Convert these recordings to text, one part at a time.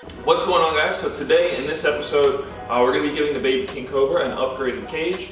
What's going on, guys? So today in this episode we're going to be giving the baby king cobra an upgraded cage.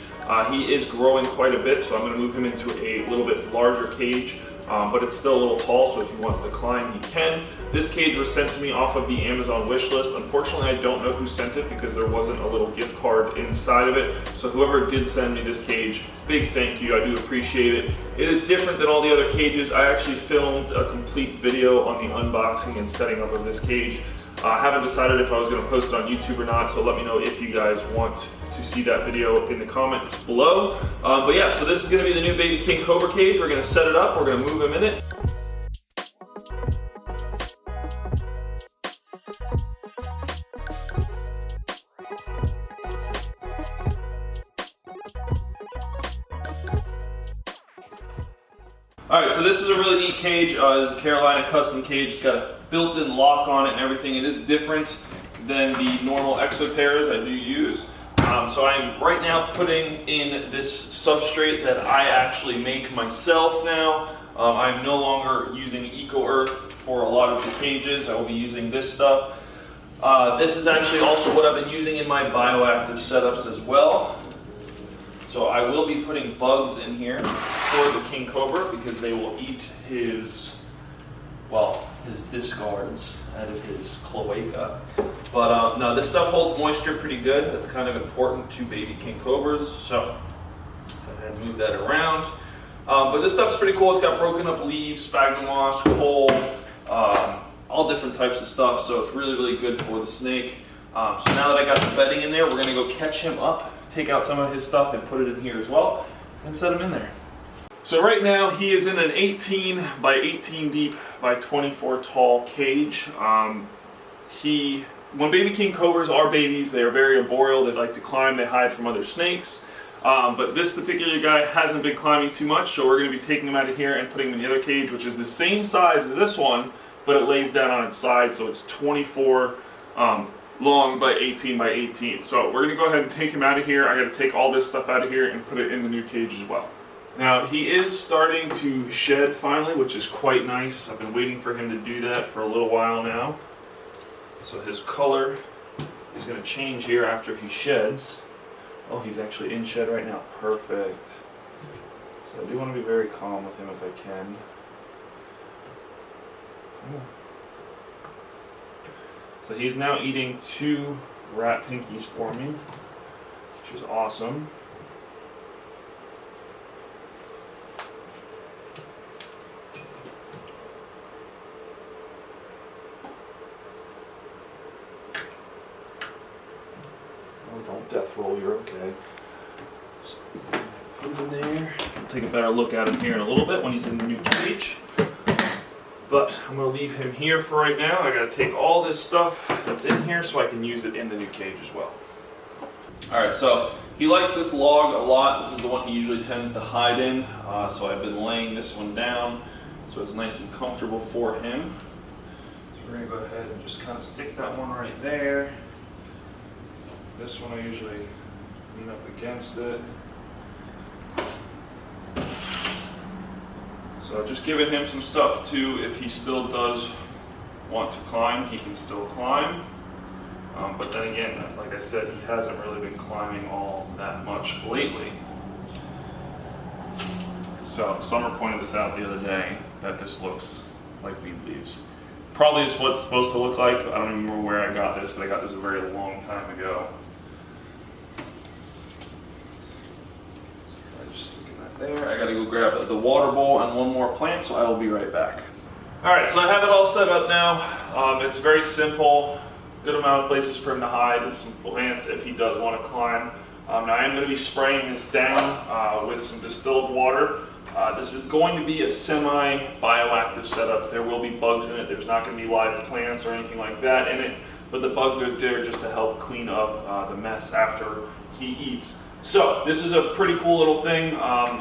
He is growing quite a bit, so I'm going to move him into a little bit larger cage, but it's still a little tall, so if he wants to climb he can. This cage was sent to me off of the Amazon wish list. Unfortunately, I don't know who sent it because there wasn't a little gift card inside of it. So whoever did send me this cage, big thank you. I do appreciate it. It is different than all the other cages. I actually filmed a complete video on the unboxing and setting up of this cage. I haven't decided if I was going to post it on YouTube or not, so let me know if you guys want to see that video in the comments below. But yeah, so this is going to be the new baby king cobra cage. We're going to set it up, we're going to move him in it. Alright, so this is a really neat cage. It's a Carolina custom cage. It's got a built-in lock on it and everything. It is different than the normal Exoterras I do use. So I'm right now putting in this substrate that I actually make myself now. I'm no longer using Eco Earth for a lot of the cages. I will be using this stuff. This is actually also what I've been using in my bioactive setups as well. So I will be putting bugs in here for the king cobra because they will eat his discards out of his cloaca. But no, this stuff holds moisture pretty good. That's kind of important to baby king cobras. So go ahead and move that around. But this stuff's pretty cool. It's got broken up leaves, sphagnum moss, coal, all different types of stuff. So it's really, really good for the snake. So now that I got the bedding in there, we're gonna go catch him up, take out some of his stuff and put it in here as well, and set him in there. So right now he is in an 18 by 18 deep by 24 tall cage. When baby king cobras are babies, they are very arboreal. They like to climb, they hide from other snakes. But this particular guy hasn't been climbing too much, so we're going to be taking him out of here and putting him in the other cage, which is the same size as this one, but it lays down on its side, so it's 24 long by 18 by 18. So we're going to go ahead and take him out of here. I got to take all this stuff out of here and put it in the new cage as well. Now he is starting to shed finally, which is quite nice. I've been waiting for him to do that for a little while now. So his color is going to change here after he sheds. Oh, he's actually in shed right now. Perfect. So I do want to be very calm with him if I can. So he's now eating 2 rat pinkies for me, which is awesome. Oh, don't death roll, you're okay. So put him in there. I'll take a better look at him here in a little bit when he's in the new cage. But I'm going to leave him here for right now. I got to take all this stuff that's in here so I can use it in the new cage as well. Alright, so he likes this log a lot. This is the one he usually tends to hide in. So I've been laying this one down so it's nice and comfortable for him. So we're going to go ahead and just kind of stick that one right there. This one I usually lean up against it. So just giving him some stuff too, if he still does want to climb, he can still climb. But then again, like I said, he hasn't really been climbing all that much lately. So Summer pointed this out the other day, that this looks like weed leaves. Probably is what it's supposed to look like. I don't even remember where I got this, but I got this a very long time ago. There, I gotta go grab the water bowl and one more plant, so I will be right back. Alright, so I have it all set up now. It's very simple, good amount of places for him to hide, and some plants if he does want to climb. Now I am going to be spraying this down with some distilled water. This is going to be a semi-bioactive setup. There will be bugs in it. There's not going to be live plants or anything like that in it, but the bugs are there just to help clean up the mess after he eats. So this is a pretty cool little thing.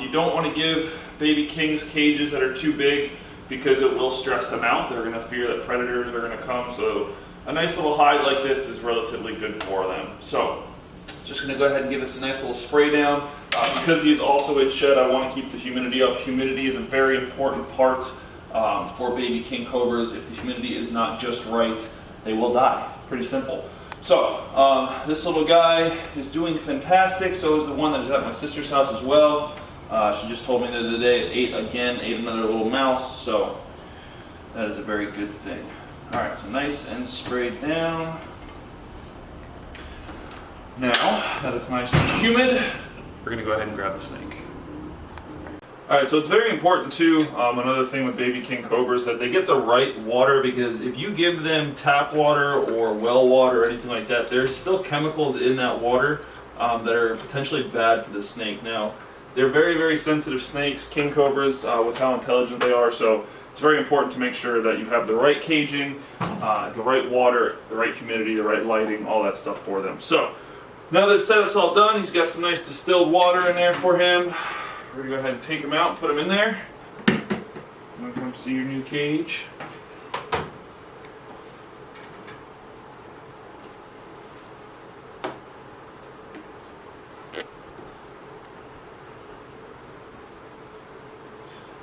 You don't want to give baby kings cages that are too big because it will stress them out. They're going to fear that predators are going to come. So a nice little hide like this is relatively good for them. So just going to go ahead and give this a nice little spray down. Because he is also in shed, I want to keep the humidity up. Humidity is a very important part for baby king cobras. If the humidity is not just right, they will die. Pretty simple. So, this little guy is doing fantastic. So is the one that is at my sister's house as well. She just told me the other day it ate another little mouse. So that is a very good thing. All right, so nice and sprayed down. Now that it's nice and humid, we're gonna go ahead and grab the snake. All right, so it's very important too, another thing with baby king cobras, that they get the right water, because if you give them tap water or well water or anything like that, there's still chemicals in that water that are potentially bad for the snake. Now, they're very, very sensitive snakes, king cobras, with how intelligent they are, so it's very important to make sure that you have the right caging, the right water, the right humidity, the right lighting, all that stuff for them. So, now that the setup's all done, he's got some nice distilled water in there for him. We're gonna go ahead and take him out and put him in there. I'm gonna come see your new cage.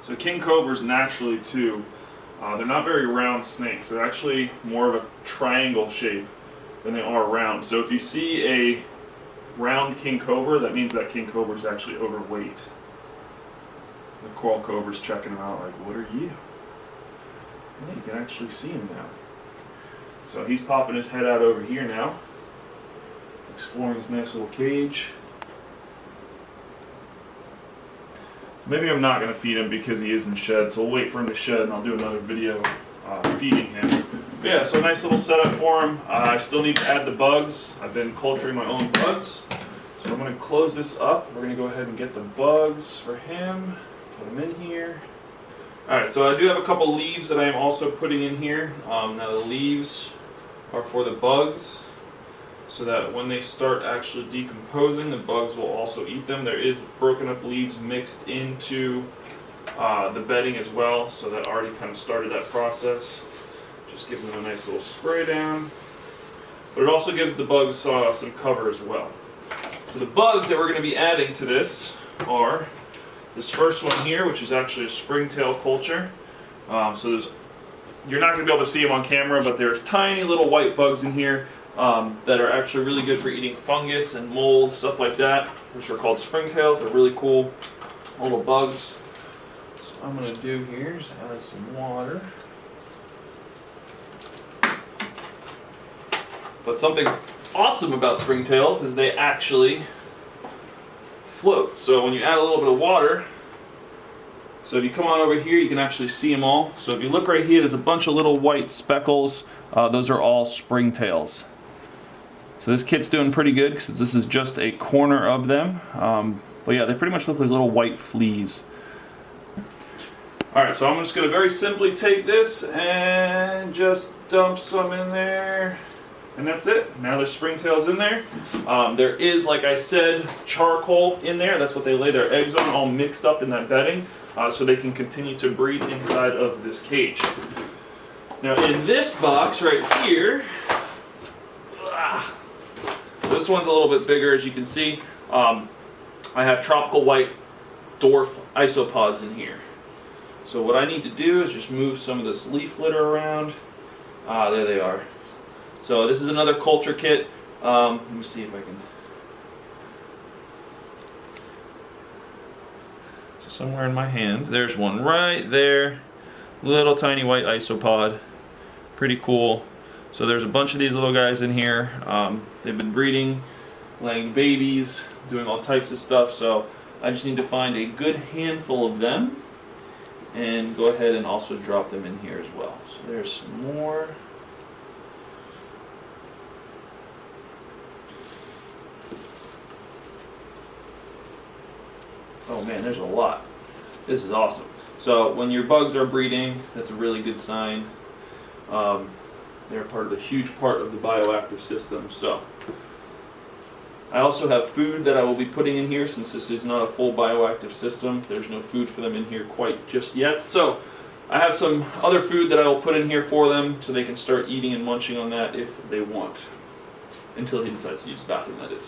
So king cobras naturally too, they're not very round snakes. They're actually more of a triangle shape than they are round. So if you see a round king cobra, that means that king cobra is actually overweight. The coral cobra's checking him out like, what are you? Yeah, you can actually see him now. So he's popping his head out over here now, exploring his nice little cage. Maybe I'm not going to feed him because he is in shed, so we'll wait for him to shed and I'll do another video feeding him. But yeah, so nice little setup for him. I still need to add the bugs. I've been culturing my own bugs. So I'm going to close this up. We're going to go ahead and get the bugs for him. Put them in here. Alright, so I do have a couple leaves that I am also putting in here. Now the leaves are for the bugs, so that when they start actually decomposing, the bugs will also eat them. There is broken up leaves mixed into the bedding as well, so that already kind of started that process. Just give them a nice little spray down. But it also gives the bugs some cover as well. So the bugs that we're going to be adding to this are this first one here, which is actually a springtail culture. So you're not going to be able to see them on camera, but there's tiny little white bugs in here that are actually really good for eating fungus and mold, stuff like that, which are called springtails. They're really cool little bugs. So what I'm going to do here is add some water. But something awesome about springtails is they actually float. So when you add a little bit of water, so if you come on over here, you can actually see them all. So if you look right here, there's a bunch of little white speckles. Those are all springtails. So this kit's doing pretty good because this is just a corner of them. But yeah, they pretty much look like little white fleas. Alright, so I'm just going to very simply take this and just dump some in there. And that's it. Now there's springtails in there. There is, like I said, charcoal in there. That's what they lay their eggs on, all mixed up in that bedding, so they can continue to breed inside of this cage. Now in this box right here, this one's a little bit bigger, as you can see. I have tropical white dwarf isopods in here. So what I need to do is just move some of this leaf litter around. There they are. So this is another culture kit. Let me see if I can. So somewhere in my hand, there's one right there. Little tiny white isopod. Pretty cool. So there's a bunch of these little guys in here. They've been breeding, laying babies, doing all types of stuff. So I just need to find a good handful of them and go ahead and also drop them in here as well. So there's some more. Oh man, there's a lot. This is awesome. So when your bugs are breeding, that's a really good sign. They're part of a huge part of the bioactive system. So I also have food that I will be putting in here, since this is not a full bioactive system. There's no food for them in here quite just yet. So I have some other food that I will put in here for them so they can start eating and munching on that if they want. Until he decides to use the bathroom, that is.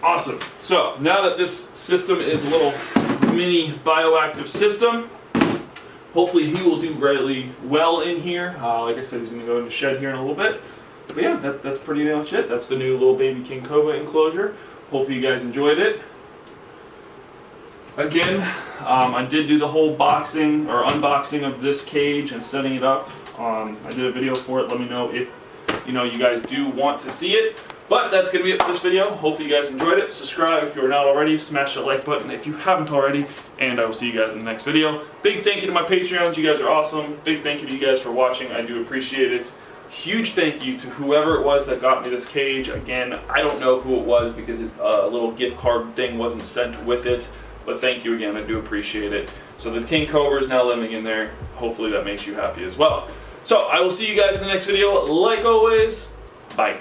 Awesome. So now that this system is a little mini bioactive system, hopefully he will do really well in here. Like I said, he's going to go in the shed here in a little bit. But yeah, that's pretty much it. That's the new little baby king cobra enclosure. Hopefully you guys enjoyed it. Again, I did do the whole boxing or unboxing of this cage and setting it up. I did a video for it. Let me know if you guys do want to see it. But that's going to be it for this video. Hopefully you guys enjoyed it. Subscribe if you're not already. Smash that like button if you haven't already. And I will see you guys in the next video. Big thank you to my Patreons. You guys are awesome. Big thank you to you guys for watching. I do appreciate it. Huge thank you to whoever it was that got me this cage. Again, I don't know who it was because a little gift card thing wasn't sent with it. But thank you again. I do appreciate it. So the king cobra is now living in there. Hopefully that makes you happy as well. So I will see you guys in the next video. Like always, bye.